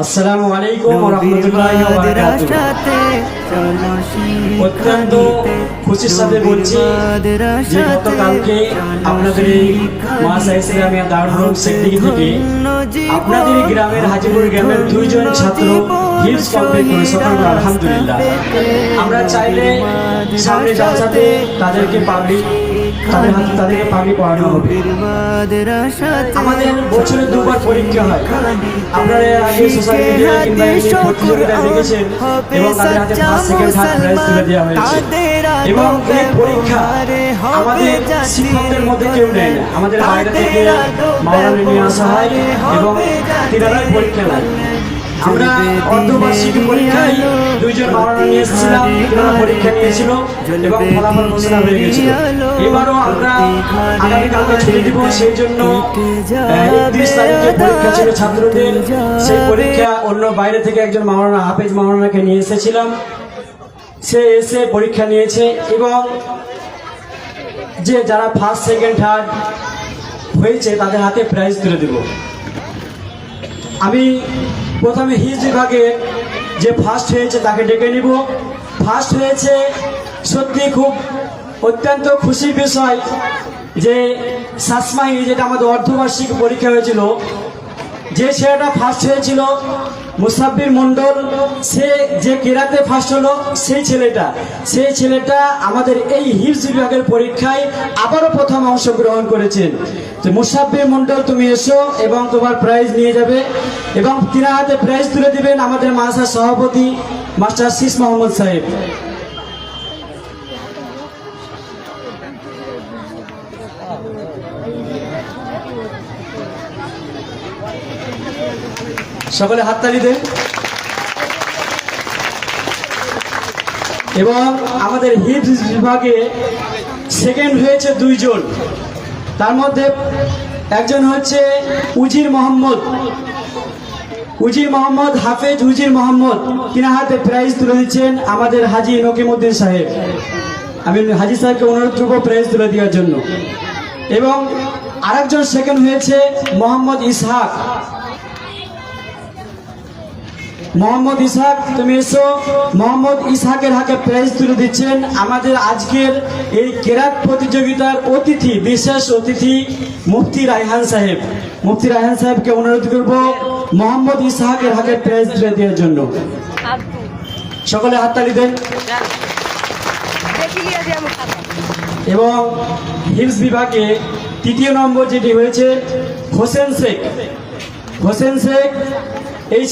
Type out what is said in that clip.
আসসালামু আলাইকুম ওয়া রাহমাতুল্লাহি ওয়া বারাকাতুহু। অত্যন্ত খুশির সাথে বলছি যে গতকালকে আপনাদের এই মাদ্রাসা ইসলামিয়া দারুল উলুম সিদ্দিকী থেকে আপনাদের গ্রামের হাজিপুর গ্রামের দুইজন ছাত্র হিফজ কমপ্লিট করে সকালবেলা আলহামদুলিল্লাহ। আমরা চাইলে সামনে জালসাতে তাদেরকে পাবলিক পড়ানো হবে। আমাদের বছরে দুবার পরীক্ষা হয়। আপনারা আগে সোশ্যাল মিডিয়ায় কিংবা এমনি প্রতিযোগিতায় দেখেছেন এবং তাদের হাতে ফার্স্ট সেকেন্ড থার্ড প্রাইজ তুলে দেওয়া হয়েছে। এবং এই পরীক্ষা আমাদের শিক্ষকদের মধ্যে কেউ নেয় না, আমাদের বাইরে থেকে মাওলানা নিয়ে আসা হয় এবং তিনারাই পরীক্ষা নেয়। আমরা অর্ধবার্ষিকী পরীক্ষায় দুইজন মাওলানা নিয়ে এসেছিলাম, তিনারা পরীক্ষা নিয়েছিল এবং ফলাফল ঘোষণা হয়ে গেছিল। এবারও আমরা আগামীকালকে ছুটি দিব, সেই জন্য 31 তারিখে পরীক্ষা ছিল ছাত্রদের। সেই পরীক্ষা অন্য বাইরে থেকে একজন মাওলানা হাফেজ মাওলানাকে নিয়ে এসেছিলাম, সে এসে পরীক্ষা নিয়েছে এবং যে যারা ফার্স্ট সেকেন্ড থার্ড হয়েছে তাদের হাতে প্রাইজ তুলে দেব। আমি প্রথমে হিফজ বিভাগে যে ফার্স্ট হয়েছে তাকে ডেকে নিব। ফার্স্ট হয়েছে, সত্যি খুব অত্যন্ত খুশির বিষয় যে শাসমাহি, যেটা আমাদের অর্ধবার্ষিক পরীক্ষা হয়েছিল, যে ছেলেটা ফার্স্ট হয়েছিল মুসাব্বির মণ্ডল, সে যে কেরাতে ফার্স্ট হলো সেই ছেলেটা আমাদের এই হিফজ বিভাগের পরীক্ষায় আবারও প্রথম অংশগ্রহণ করেছেন। তো মুসাব্বির মণ্ডল, তুমি এসো এবং তোমার প্রাইজ নিয়ে যাবে এবং তিনার হাতে প্রাইজ তুলে দিবেন আমাদের মাদ্রাসার সভাপতি মাস্টার শীষ মোহাম্মদ সাহেব। সকলে হাততালি দেন। এবং আমাদের হিফজ বিভাগে সেকেন্ড হয়েছে দুইজন, তার মধ্যে একজন হচ্ছে উজির মোহাম্মদ হাফেজ উজির মোহাম্মদ, তিনার হাতে প্রাইজ তুলে দিচ্ছেন আমাদের হাজি নকিমউদ্দিন সাহেব। আমি হাজি সাহেবকে অনুরোধ করবো প্রাইজ তুলে দেওয়ার জন্য। এবং আরেকজন সেকেন্ড হয়েছে মোহাম্মদ ইসহাক, তুমি এসো। মোহাম্মদ ইসহাকের হাতে প্রাইজ তুলে দিচ্ছেন আমাদের আজকের এই কেরাত প্রতিযোগিতার অতিথি, বিশেষ অতিথি মুফতি রায়হান সাহেবকে অনুরোধ করব মোহাম্মদ ইসহাকের হাতে প্রাইজ তুলে দেওয়ার জন্য। সকলে হাততালি দেন। এবং হিফজ বিভাগে তৃতীয় নম্বর যেটি হয়েছে হোসেন শেখ, এই